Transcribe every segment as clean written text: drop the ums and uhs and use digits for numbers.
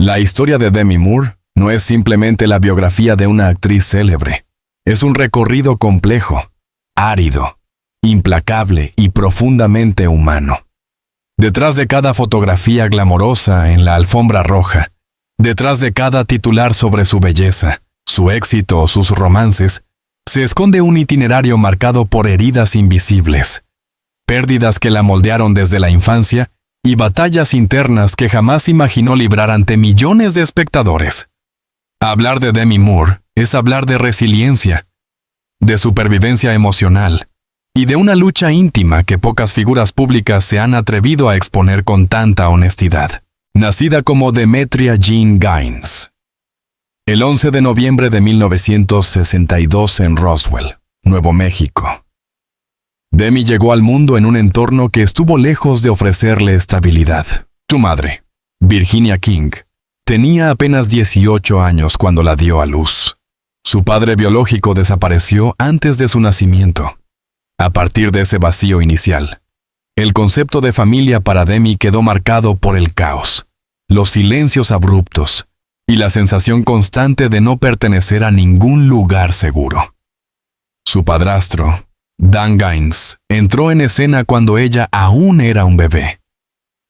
La historia de Demi Moore no es simplemente la biografía de una actriz célebre. Es un recorrido complejo, árido, implacable y profundamente humano. Detrás de cada fotografía glamorosa en la alfombra roja, detrás de cada titular sobre su belleza, su éxito o sus romances, se esconde un itinerario marcado por heridas invisibles, pérdidas que la moldearon desde la infancia y batallas internas que jamás imaginó librar ante millones de espectadores. Hablar de Demi Moore es hablar de resiliencia, de supervivencia emocional y de una lucha íntima que pocas figuras públicas se han atrevido a exponer con tanta honestidad. Nacida como Demetria Jean Gaines, el 11 de noviembre de 1962 en Roswell, Nuevo México. Demi llegó al mundo en un entorno que estuvo lejos de ofrecerle estabilidad. Su madre, Virginia King, tenía apenas 18 años cuando la dio a luz. Su padre biológico desapareció antes de su nacimiento. A partir de ese vacío inicial, el concepto de familia para Demi quedó marcado por el caos, los silencios abruptos y la sensación constante de no pertenecer a ningún lugar seguro. Su padrastro, Dan Gaines, entró en escena cuando ella aún era un bebé.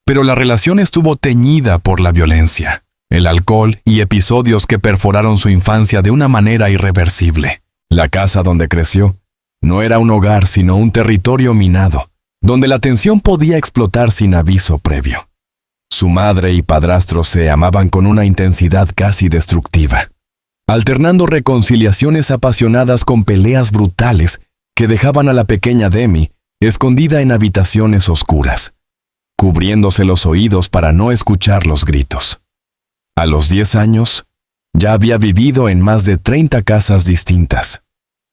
Pero la relación estuvo teñida por la violencia, el alcohol y episodios que perforaron su infancia de una manera irreversible. La casa donde creció no era un hogar sino un territorio minado, donde la tensión podía explotar sin aviso previo. Su madre y padrastro se amaban con una intensidad casi destructiva, alternando reconciliaciones apasionadas con peleas brutales que dejaban a la pequeña Demi escondida en habitaciones oscuras, cubriéndose los oídos para no escuchar los gritos. A los 10 años, ya había vivido en más de 30 casas distintas,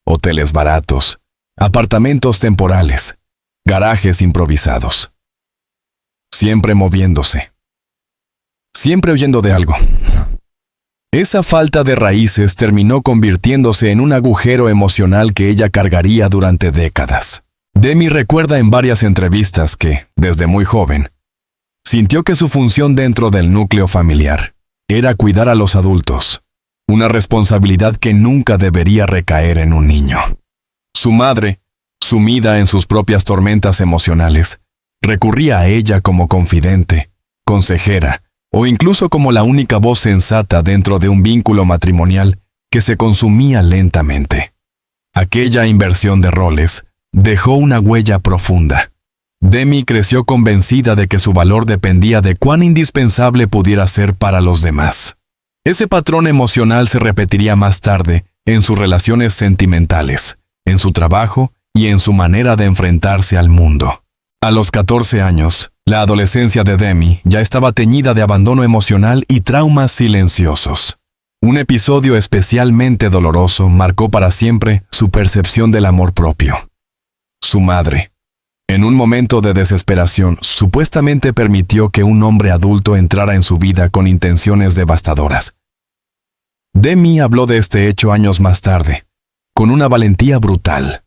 hoteles baratos, apartamentos temporales, garajes improvisados. Siempre moviéndose, siempre huyendo de algo. Esa falta de raíces terminó convirtiéndose en un agujero emocional que ella cargaría durante décadas. Demi recuerda en varias entrevistas que, desde muy joven, sintió que su función dentro del núcleo familiar era cuidar a los adultos, una responsabilidad que nunca debería recaer en un niño. Su madre, sumida en sus propias tormentas emocionales, recurría a ella como confidente, consejera, o incluso como la única voz sensata dentro de un vínculo matrimonial que se consumía lentamente. Aquella inversión de roles dejó una huella profunda. Demi creció convencida de que su valor dependía de cuán indispensable pudiera ser para los demás. Ese patrón emocional se repetiría más tarde en sus relaciones sentimentales, en su trabajo y en su manera de enfrentarse al mundo. A los 14 años, la adolescencia de Demi ya estaba teñida de abandono emocional y traumas silenciosos. Un episodio especialmente doloroso marcó para siempre su percepción del amor propio. Su madre, en un momento de desesperación, supuestamente permitió que un hombre adulto entrara en su vida con intenciones devastadoras. Demi habló de este hecho años más tarde, con una valentía brutal.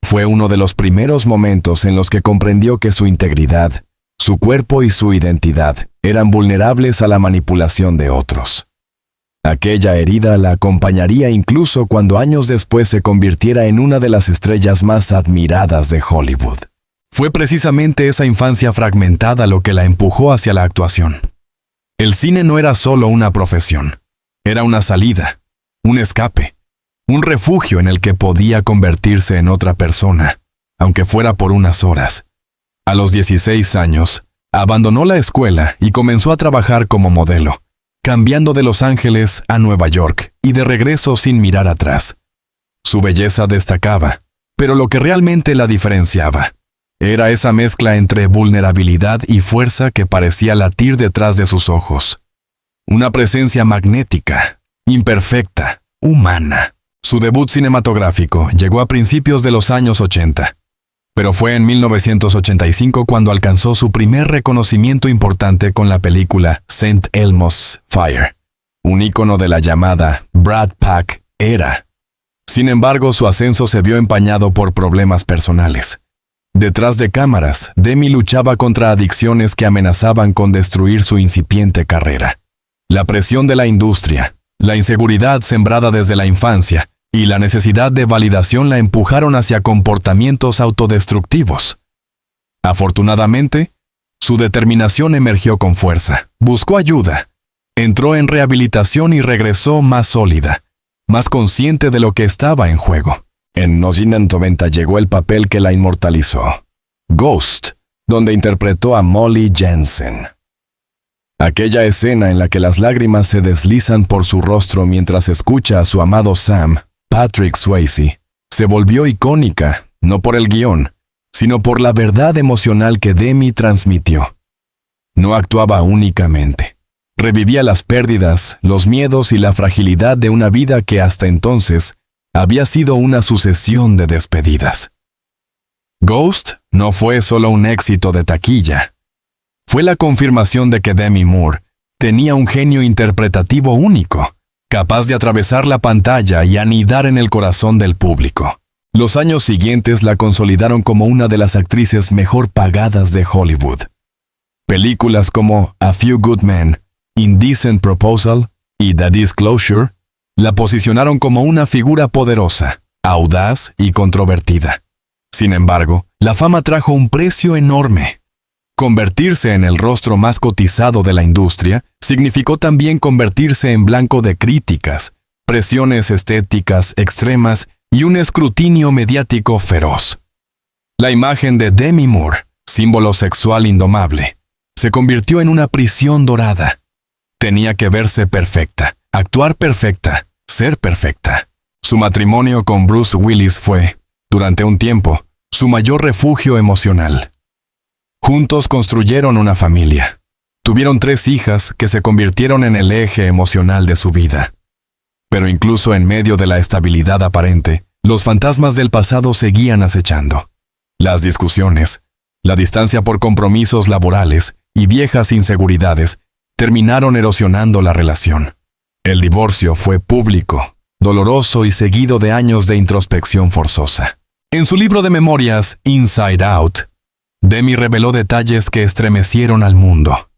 Fue uno de los primeros momentos en los que comprendió que su integridad, su cuerpo y su identidad eran vulnerables a la manipulación de otros. Aquella herida la acompañaría incluso cuando años después se convirtiera en una de las estrellas más admiradas de Hollywood. Fue precisamente esa infancia fragmentada lo que la empujó hacia la actuación. El cine no era solo una profesión, era una salida, un escape, un refugio en el que podía convertirse en otra persona, aunque fuera por unas horas. A los 16 años, abandonó la escuela y comenzó a trabajar como modelo, cambiando de Los Ángeles a Nueva York y de regreso sin mirar atrás. Su belleza destacaba, pero lo que realmente la diferenciaba era esa mezcla entre vulnerabilidad y fuerza que parecía latir detrás de sus ojos. Una presencia magnética, imperfecta, humana. Su debut cinematográfico llegó a principios de los años 80, pero fue en 1985 cuando alcanzó su primer reconocimiento importante con la película St. Elmo's Fire, un ícono de la llamada Brat Pack era. Sin embargo, su ascenso se vio empañado por problemas personales. Detrás de cámaras, Demi luchaba contra adicciones que amenazaban con destruir su incipiente carrera. La presión de la industria, la inseguridad sembrada desde la infancia y la necesidad de validación la empujaron hacia comportamientos autodestructivos. Afortunadamente, su determinación emergió con fuerza, buscó ayuda, entró en rehabilitación y regresó más sólida, más consciente de lo que estaba en juego. En 1990 llegó el papel que la inmortalizó, Ghost, donde interpretó a Molly Jensen. Aquella escena en la que las lágrimas se deslizan por su rostro mientras escucha a su amado Sam, Patrick Swayze, se volvió icónica, no por el guión, sino por la verdad emocional que Demi transmitió. No actuaba únicamente. Revivía las pérdidas, los miedos y la fragilidad de una vida que hasta entonces había sido una sucesión de despedidas. Ghost no fue solo un éxito de taquilla. Fue la confirmación de que Demi Moore tenía un genio interpretativo único, capaz de atravesar la pantalla y anidar en el corazón del público. Los años siguientes la consolidaron como una de las actrices mejor pagadas de Hollywood. Películas como A Few Good Men, Indecent Proposal y The Disclosure la posicionaron como una figura poderosa, audaz y controvertida. Sin embargo, la fama trajo un precio enorme. Convertirse en el rostro más cotizado de la industria significó también convertirse en blanco de críticas, presiones estéticas extremas y un escrutinio mediático feroz. La imagen de Demi Moore, símbolo sexual indomable, se convirtió en una prisión dorada. Tenía que verse perfecta, actuar perfecta, ser perfecta. Su matrimonio con Bruce Willis fue, durante un tiempo, su mayor refugio emocional. Juntos construyeron una familia. Tuvieron 3 hijas que se convirtieron en el eje emocional de su vida. Pero incluso en medio de la estabilidad aparente, los fantasmas del pasado seguían acechando. Las discusiones, la distancia por compromisos laborales y viejas inseguridades terminaron erosionando la relación. El divorcio fue público, doloroso y seguido de años de introspección forzosa. En su libro de memorias, Inside Out, Demi reveló detalles que estremecieron al mundo.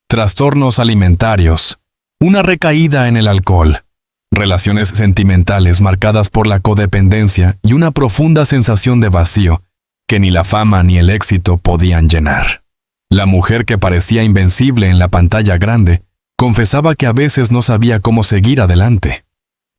Trastornos alimentarios, una recaída en el alcohol, relaciones sentimentales marcadas por la codependencia y una profunda sensación de vacío que ni la fama ni el éxito podían llenar. La mujer que parecía invencible en la pantalla grande confesaba que a veces no sabía cómo seguir adelante.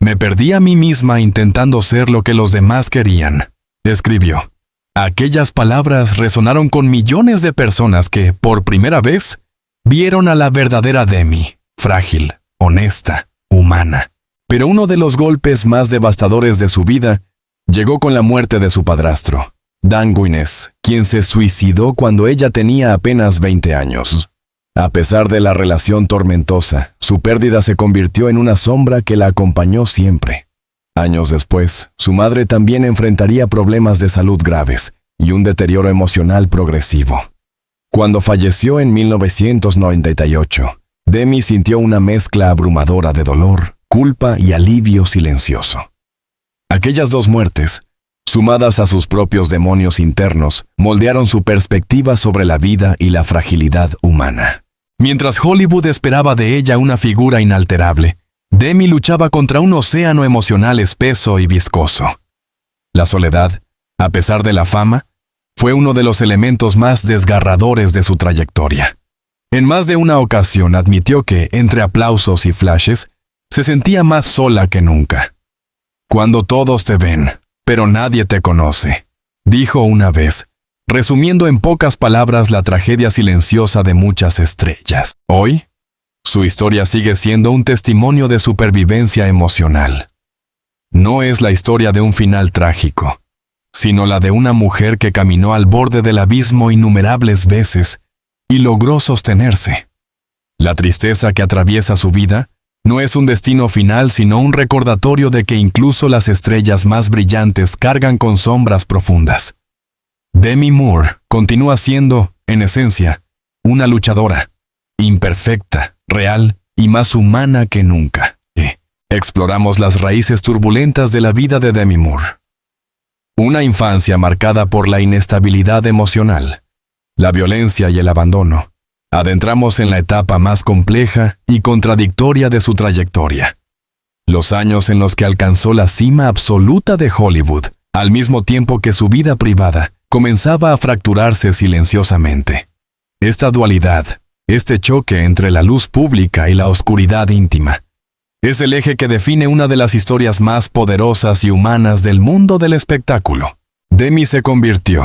Me perdí a mí misma intentando ser lo que los demás querían, escribió. Aquellas palabras resonaron con millones de personas que, por primera vez, vieron a la verdadera Demi, frágil, honesta, humana. Pero uno de los golpes más devastadores de su vida llegó con la muerte de su padrastro, Dan Guinness, quien se suicidó cuando ella tenía apenas 20 años. A pesar de la relación tormentosa, su pérdida se convirtió en una sombra que la acompañó siempre. Años después, su madre también enfrentaría problemas de salud graves y un deterioro emocional progresivo. Cuando falleció en 1998, Demi sintió una mezcla abrumadora de dolor, culpa y alivio silencioso. Aquellas 2 muertes, sumadas a sus propios demonios internos, moldearon su perspectiva sobre la vida y la fragilidad humana. Mientras Hollywood esperaba de ella una figura inalterable, Demi luchaba contra un océano emocional espeso y viscoso. La soledad, a pesar de la fama, fue uno de los elementos más desgarradores de su trayectoria. En más de una ocasión admitió que, entre aplausos y flashes, se sentía más sola que nunca. Cuando todos te ven, pero nadie te conoce, dijo una vez, resumiendo en pocas palabras la tragedia silenciosa de muchas estrellas. Hoy, su historia sigue siendo un testimonio de supervivencia emocional. No es la historia de un final trágico, sino la de una mujer que caminó al borde del abismo innumerables veces y logró sostenerse. La tristeza que atraviesa su vida no es un destino final, sino un recordatorio de que incluso las estrellas más brillantes cargan con sombras profundas. Demi Moore continúa siendo, en esencia, una luchadora, imperfecta, real y más humana que nunca. Exploramos las raíces turbulentas de la vida de Demi Moore. Una infancia marcada por la inestabilidad emocional, la violencia y el abandono, Adentramos en la etapa más compleja y contradictoria de su trayectoria. Los años en los que alcanzó la cima absoluta de Hollywood, al mismo tiempo que su vida privada comenzaba a fracturarse silenciosamente. Esta dualidad, este choque entre la luz pública y la oscuridad íntima, es el eje que define una de las historias más poderosas y humanas del mundo del espectáculo. Demi se convirtió,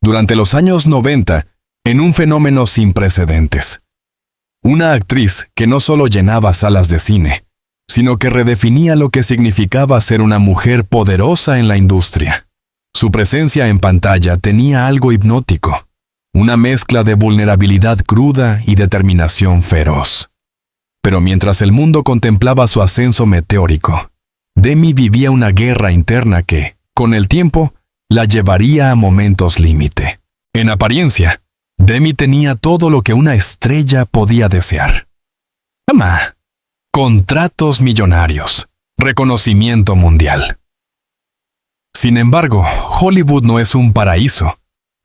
durante los años 90, en un fenómeno sin precedentes. Una actriz que no solo llenaba salas de cine, sino que redefinía lo que significaba ser una mujer poderosa en la industria. Su presencia en pantalla tenía algo hipnótico, una mezcla de vulnerabilidad cruda y determinación feroz. Pero mientras el mundo contemplaba su ascenso meteórico, Demi vivía una guerra interna que, con el tiempo, la llevaría a momentos límite. En apariencia, Demi tenía todo lo que una estrella podía desear. Fama, contratos millonarios, reconocimiento mundial. Sin embargo, Hollywood no es un paraíso,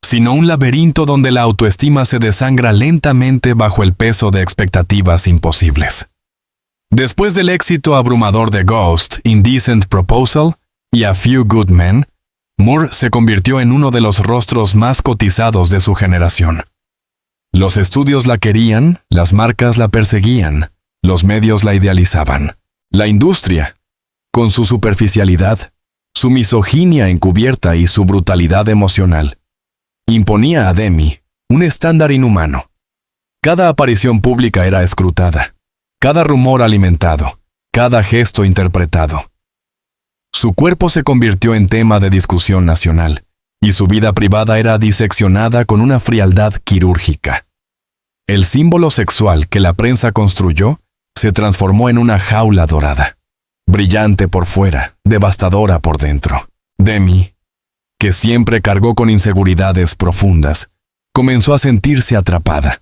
sino un laberinto donde la autoestima se desangra lentamente bajo el peso de expectativas imposibles. Después del éxito abrumador de Ghost, Indecent Proposal y A Few Good Men, Moore se convirtió en uno de los rostros más cotizados de su generación. Los estudios la querían, las marcas la perseguían, los medios la idealizaban. La industria, con su superficialidad, su misoginia encubierta y su brutalidad emocional, imponía a Demi un estándar inhumano. Cada aparición pública era escrutada, cada rumor alimentado, cada gesto interpretado. Su cuerpo se convirtió en tema de discusión nacional, y su vida privada era diseccionada con una frialdad quirúrgica. El símbolo sexual que la prensa construyó se transformó en una jaula dorada, brillante por fuera, devastadora por dentro. Demi, que siempre cargó con inseguridades profundas, comenzó a sentirse atrapada.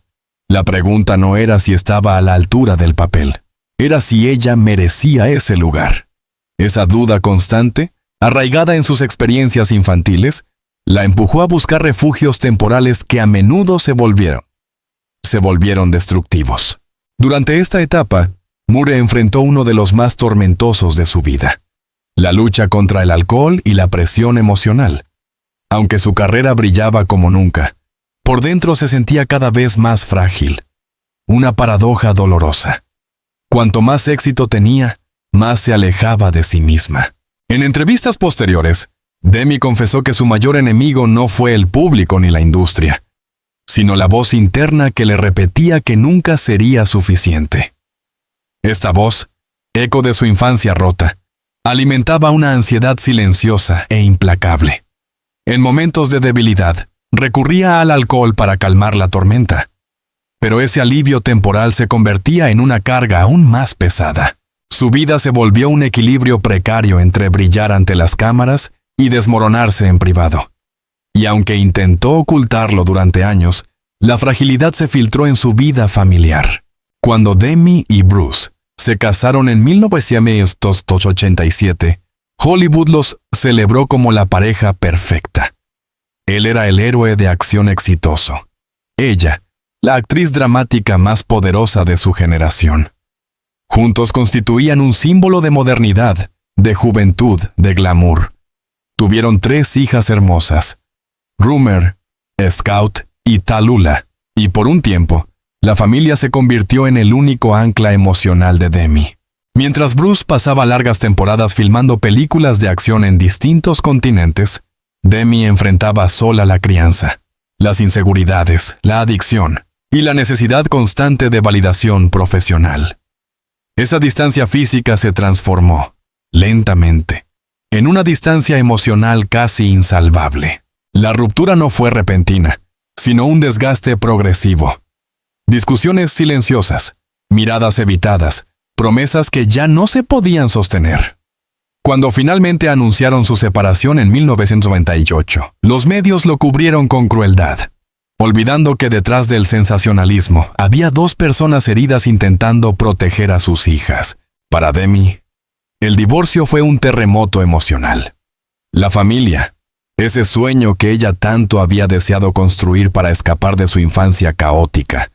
La pregunta no era si estaba a la altura del papel, era si ella merecía ese lugar. Esa duda constante, arraigada en sus experiencias infantiles, la empujó a buscar refugios temporales que a menudo se volvieron destructivos. Durante esta etapa, Moore enfrentó uno de los más tormentosos de su vida: la lucha contra el alcohol y la presión emocional. Aunque su carrera brillaba como nunca, por dentro se sentía cada vez más frágil. Una paradoja dolorosa. Cuanto más éxito tenía, más se alejaba de sí misma. En entrevistas posteriores, Demi confesó que su mayor enemigo no fue el público ni la industria, sino la voz interna que le repetía que nunca sería suficiente. Esta voz, eco de su infancia rota, alimentaba una ansiedad silenciosa e implacable. En momentos de debilidad, recurría al alcohol para calmar la tormenta, pero ese alivio temporal se convertía en una carga aún más pesada. Su vida se volvió un equilibrio precario entre brillar ante las cámaras y desmoronarse en privado. Y aunque intentó ocultarlo durante años, la fragilidad se filtró en su vida familiar. Cuando Demi y Bruce se casaron en 1987, Hollywood los celebró como la pareja perfecta. Él era el héroe de acción exitoso. Ella, la actriz dramática más poderosa de su generación. Juntos constituían un símbolo de modernidad, de juventud, de glamour. Tuvieron 3 hijas hermosas: Rumor, Scout y Tallulah, y por un tiempo, la familia se convirtió en el único ancla emocional de Demi. Mientras Bruce pasaba largas temporadas filmando películas de acción en distintos continentes, Demi enfrentaba sola la crianza, las inseguridades, la adicción y la necesidad constante de validación profesional. Esa distancia física se transformó, lentamente, en una distancia emocional casi insalvable. La ruptura no fue repentina, sino un desgaste progresivo. Discusiones silenciosas, miradas evitadas, promesas que ya no se podían sostener. Cuando finalmente anunciaron su separación en 1998, los medios lo cubrieron con crueldad, olvidando que detrás del sensacionalismo había 2 personas heridas intentando proteger a sus hijas. Para Demi, el divorcio fue un terremoto emocional. La familia, ese sueño que ella tanto había deseado construir para escapar de su infancia caótica,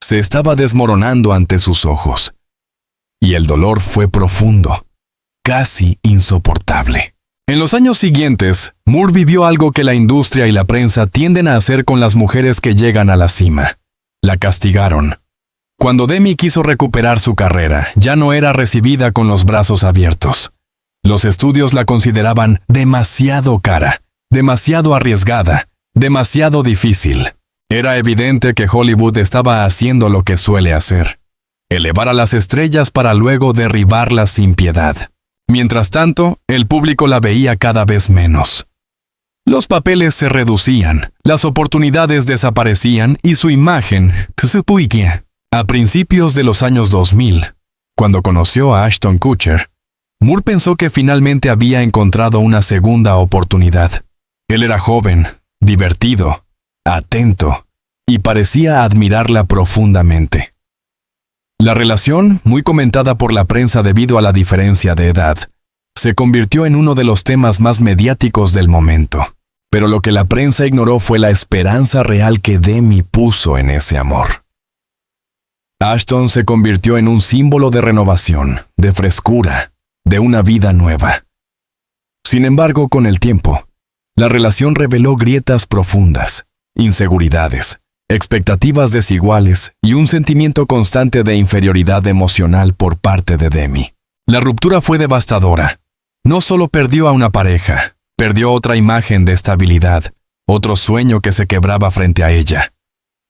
se estaba desmoronando ante sus ojos. Y el dolor fue profundo, casi insoportable. En los años siguientes, Moore vivió algo que la industria y la prensa tienden a hacer con las mujeres que llegan a la cima. La castigaron. Cuando Demi quiso recuperar su carrera, ya no era recibida con los brazos abiertos. Los estudios la consideraban demasiado cara, demasiado arriesgada, demasiado difícil. Era evidente que Hollywood estaba haciendo lo que suele hacer: elevar a las estrellas para luego derribarlas sin piedad. Mientras tanto, el público la veía cada vez menos. Los papeles se reducían, las oportunidades desaparecían y su imagen se puía. A principios de los años 2000, cuando conoció a Ashton Kutcher, Moore pensó que finalmente había encontrado una segunda oportunidad. Él era joven, divertido, atento, y parecía admirarla profundamente. La relación, muy comentada por la prensa debido a la diferencia de edad, se convirtió en uno de los temas más mediáticos del momento. Pero lo que la prensa ignoró fue la esperanza real que Demi puso en ese amor. Ashton se convirtió en un símbolo de renovación, de frescura, de una vida nueva. Sin embargo, con el tiempo, la relación reveló grietas profundas, inseguridades, expectativas desiguales y un sentimiento constante de inferioridad emocional por parte de Demi. La ruptura fue devastadora. No solo perdió a una pareja, perdió otra imagen de estabilidad, otro sueño que se quebraba frente a ella.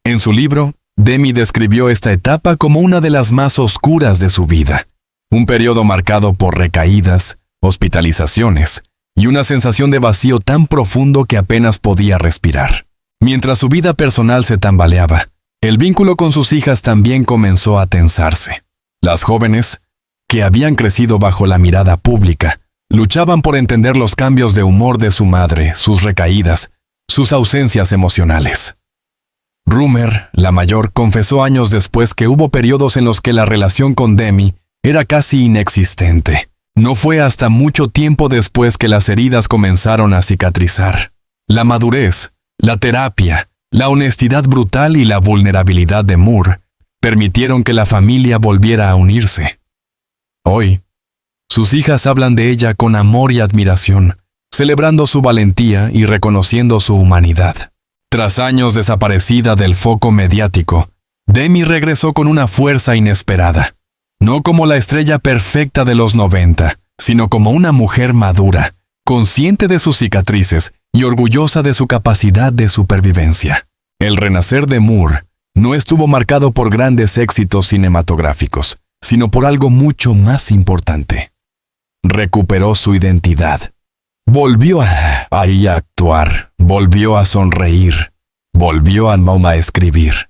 En su libro, Demi describió esta etapa como una de las más oscuras de su vida, un periodo marcado por recaídas, hospitalizaciones y una sensación de vacío tan profundo que apenas podía respirar. Mientras su vida personal se tambaleaba, el vínculo con sus hijas también comenzó a tensarse. Las jóvenes, que habían crecido bajo la mirada pública, luchaban por entender los cambios de humor de su madre, sus recaídas, sus ausencias emocionales. Rumer, la mayor, confesó años después que hubo periodos en los que la relación con Demi era casi inexistente. No fue hasta mucho tiempo después que las heridas comenzaron a cicatrizar. La madurez, la terapia, la honestidad brutal y la vulnerabilidad de Moore permitieron que la familia volviera a unirse. Hoy, sus hijas hablan de ella con amor y admiración, celebrando su valentía y reconociendo su humanidad. Tras años desaparecida del foco mediático, Demi regresó con una fuerza inesperada. No como la estrella perfecta de los 90, sino como una mujer madura, consciente de sus cicatrices y orgullosa de su capacidad de supervivencia. El renacer de Moore no estuvo marcado por grandes éxitos cinematográficos, sino por algo mucho más importante. Recuperó su identidad. Volvió a actuar, volvió a sonreír, volvió a escribir.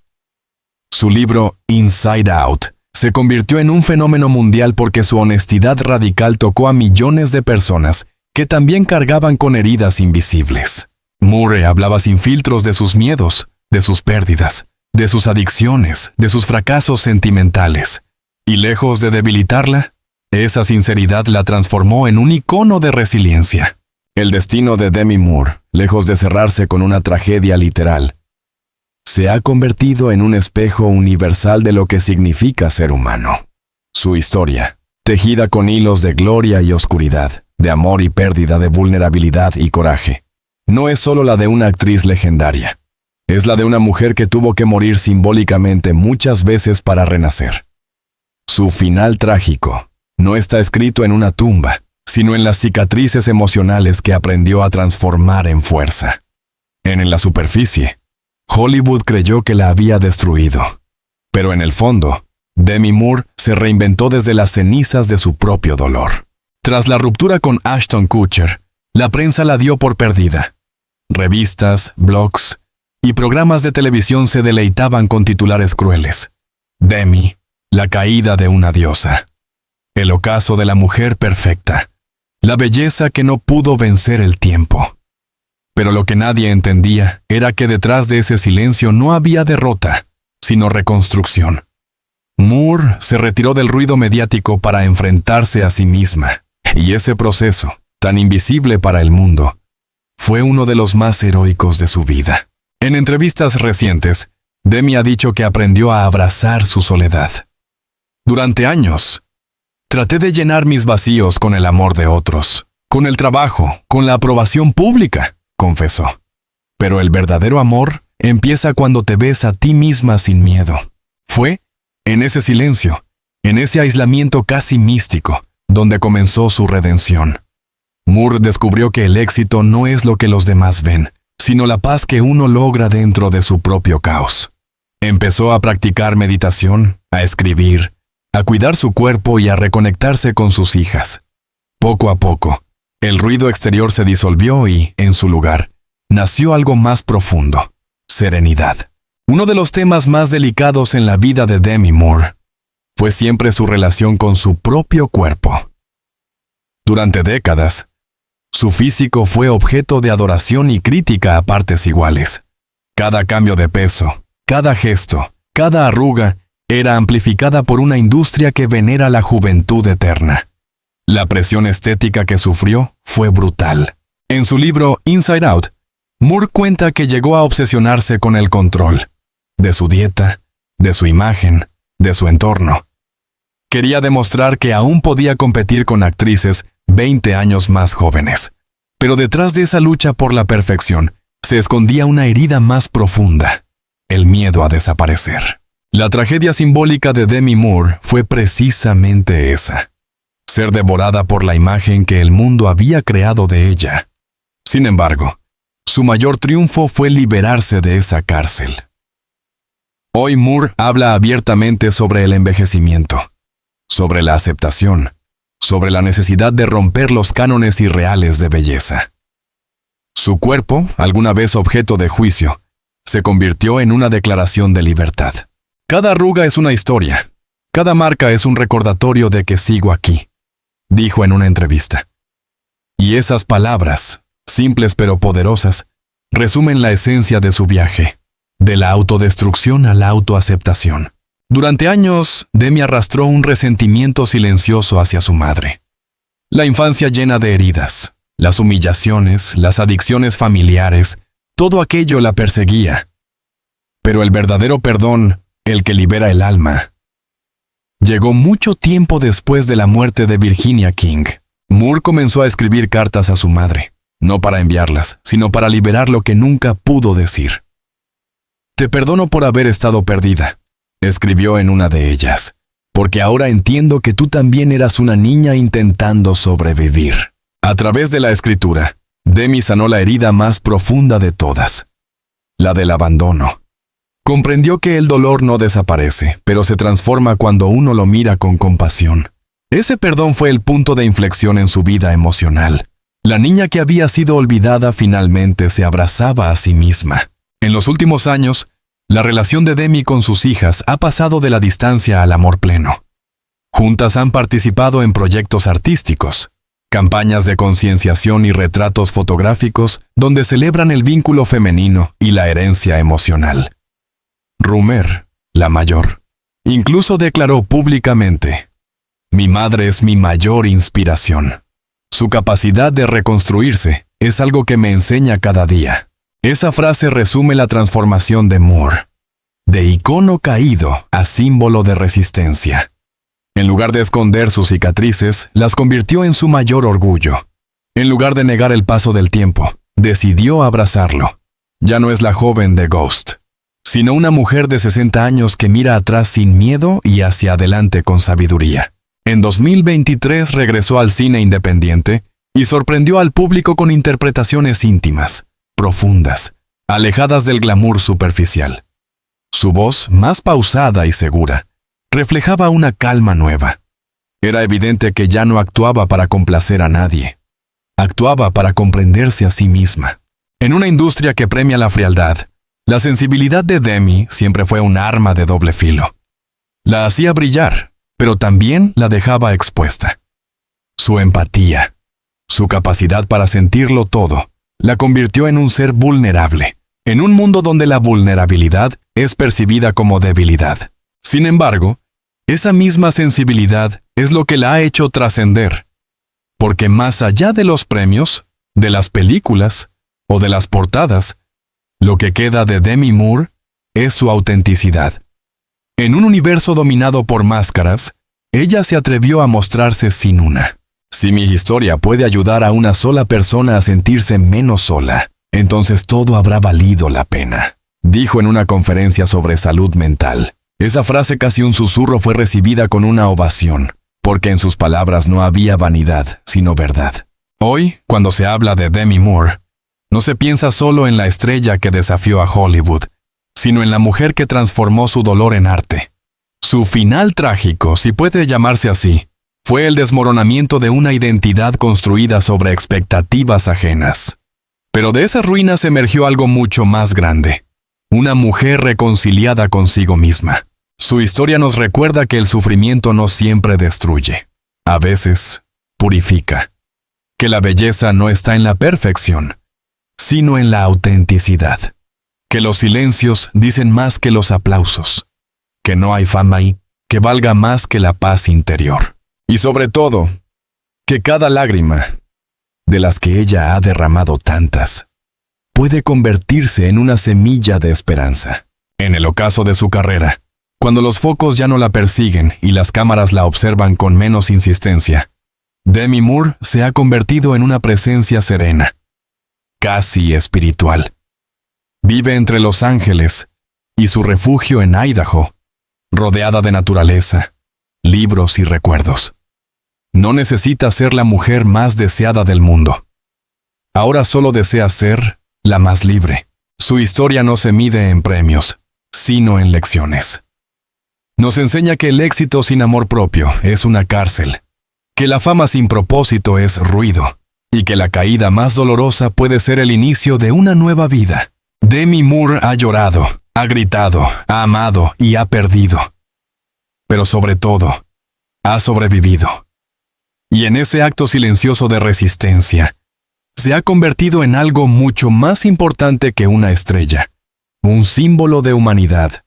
Su libro Inside Out se convirtió en un fenómeno mundial porque su honestidad radical tocó a millones de personas que también cargaban con heridas invisibles. Moore hablaba sin filtros de sus miedos, de sus pérdidas, de sus adicciones, de sus fracasos sentimentales. Y lejos de debilitarla, esa sinceridad la transformó en un icono de resiliencia. El destino de Demi Moore, lejos de cerrarse con una tragedia literal, se ha convertido en un espejo universal de lo que significa ser humano. Su historia, tejida con hilos de gloria y oscuridad, de amor y pérdida, de vulnerabilidad y coraje, no es solo la de una actriz legendaria. Es la de una mujer que tuvo que morir simbólicamente muchas veces para renacer. Su final trágico no está escrito en una tumba, sino en las cicatrices emocionales que aprendió a transformar en fuerza. En la superficie, Hollywood creyó que la había destruido, pero en el fondo, Demi Moore se reinventó desde las cenizas de su propio dolor. Tras la ruptura con Ashton Kutcher, la prensa la dio por perdida. Revistas, blogs y programas de televisión se deleitaban con titulares crueles. Demi, la caída de una diosa. El ocaso de la mujer perfecta. La belleza que no pudo vencer el tiempo. Pero lo que nadie entendía era que detrás de ese silencio no había derrota, sino reconstrucción. Moore se retiró del ruido mediático para enfrentarse a sí misma, y ese proceso, tan invisible para el mundo, fue uno de los más heroicos de su vida. En entrevistas recientes, Demi ha dicho que aprendió a abrazar su soledad. Durante años, traté de llenar mis vacíos con el amor de otros, con el trabajo, con la aprobación pública, confesó. Pero el verdadero amor empieza cuando te ves a ti misma sin miedo. Fue en ese silencio, en ese aislamiento casi místico, donde comenzó su redención. Moore descubrió que el éxito no es lo que los demás ven, sino la paz que uno logra dentro de su propio caos. Empezó a practicar meditación, a escribir, a cuidar su cuerpo y a reconectarse con sus hijas. Poco a poco, el ruido exterior se disolvió y, en su lugar, nació algo más profundo: serenidad. Uno de los temas más delicados en la vida de Demi Moore fue siempre su relación con su propio cuerpo. Durante décadas, su físico fue objeto de adoración y crítica a partes iguales. Cada cambio de peso, cada gesto, cada arruga era amplificada por una industria que venera la juventud eterna. La presión estética que sufrió fue brutal. En su libro Inside Out, Moore cuenta que llegó a obsesionarse con el control de su dieta, de su imagen, de su entorno. Quería demostrar que aún podía competir con actrices 20 años más jóvenes. Pero detrás de esa lucha por la perfección se escondía una herida más profunda: el miedo a desaparecer. La tragedia simbólica de Demi Moore fue precisamente esa: ser devorada por la imagen que el mundo había creado de ella. Sin embargo, su mayor triunfo fue liberarse de esa cárcel. Hoy Moore habla abiertamente sobre el envejecimiento, sobre la aceptación, sobre la necesidad de romper los cánones irreales de belleza. Su cuerpo, alguna vez objeto de juicio, se convirtió en una declaración de libertad. Cada arruga es una historia, cada marca es un recordatorio de que sigo aquí, dijo en una entrevista. Y esas palabras, simples pero poderosas, resumen la esencia de su viaje, de la autodestrucción a la autoaceptación. Durante años, Demi arrastró un resentimiento silencioso hacia su madre. La infancia llena de heridas, las humillaciones, las adicciones familiares, todo aquello la perseguía. Pero el verdadero perdón, el que libera el alma, llegó mucho tiempo después de la muerte de Virginia King. Moore comenzó a escribir cartas a su madre, no para enviarlas, sino para liberar lo que nunca pudo decir. «Te perdono por haber estado perdida», escribió en una de ellas, «porque ahora entiendo que tú también eras una niña intentando sobrevivir». A través de la escritura, Demi sanó la herida más profunda de todas, la del abandono. Comprendió que el dolor no desaparece, pero se transforma cuando uno lo mira con compasión. Ese perdón fue el punto de inflexión en su vida emocional. La niña que había sido olvidada finalmente se abrazaba a sí misma. En los últimos años, la relación de Demi con sus hijas ha pasado de la distancia al amor pleno. Juntas han participado en proyectos artísticos, campañas de concienciación y retratos fotográficos donde celebran el vínculo femenino y la herencia emocional. Rumer, la mayor, incluso declaró públicamente: «Mi madre es mi mayor inspiración. Su capacidad de reconstruirse es algo que me enseña cada día». Esa frase resume la transformación de Moore, de icono caído a símbolo de resistencia. En lugar de esconder sus cicatrices, las convirtió en su mayor orgullo. En lugar de negar el paso del tiempo, decidió abrazarlo. Ya no es la joven de Ghost, sino una mujer de 60 años que mira atrás sin miedo y hacia adelante con sabiduría. En 2023 regresó al cine independiente y sorprendió al público con interpretaciones íntimas, profundas, alejadas del glamour superficial. Su voz, más pausada y segura, reflejaba una calma nueva. Era evidente que ya no actuaba para complacer a nadie. Actuaba para comprenderse a sí misma. En una industria que premia la frialdad, la sensibilidad de Demi siempre fue un arma de doble filo. La hacía brillar, pero también la dejaba expuesta. Su empatía, su capacidad para sentirlo todo, la convirtió en un ser vulnerable, en un mundo donde la vulnerabilidad es percibida como debilidad. Sin embargo, esa misma sensibilidad es lo que la ha hecho trascender, porque más allá de los premios, de las películas o de las portadas, lo que queda de Demi Moore es su autenticidad. En un universo dominado por máscaras, ella se atrevió a mostrarse sin una. Si mi historia puede ayudar a una sola persona a sentirse menos sola, entonces todo habrá valido la pena, dijo en una conferencia sobre salud mental. Esa frase, casi un susurro, fue recibida con una ovación, porque en sus palabras no había vanidad, sino verdad. Hoy, cuando se habla de Demi Moore, no se piensa solo en la estrella que desafió a Hollywood, sino en la mujer que transformó su dolor en arte. Su final trágico, si puede llamarse así, fue el desmoronamiento de una identidad construida sobre expectativas ajenas. Pero de esas ruinas emergió algo mucho más grande. Una mujer reconciliada consigo misma. Su historia nos recuerda que el sufrimiento no siempre destruye. A veces, purifica. Que la belleza no está en la perfección, sino en la autenticidad. Que los silencios dicen más que los aplausos. Que no hay fama ahí que valga más que la paz interior. Y sobre todo, que cada lágrima, de las que ella ha derramado tantas, puede convertirse en una semilla de esperanza. En el ocaso de su carrera, cuando los focos ya no la persiguen y las cámaras la observan con menos insistencia, Demi Moore se ha convertido en una presencia serena, casi espiritual. Vive entre Los Ángeles y su refugio en Idaho, rodeada de naturaleza, libros y recuerdos. No necesita ser la mujer más deseada del mundo. Ahora solo desea ser la más libre. Su historia no se mide en premios, sino en lecciones. Nos enseña que el éxito sin amor propio es una cárcel, que la fama sin propósito es ruido, y que la caída más dolorosa puede ser el inicio de una nueva vida. Demi Moore ha llorado, ha gritado, ha amado y ha perdido. Pero sobre todo, ha sobrevivido. Y en ese acto silencioso de resistencia, se ha convertido en algo mucho más importante que una estrella, un símbolo de humanidad,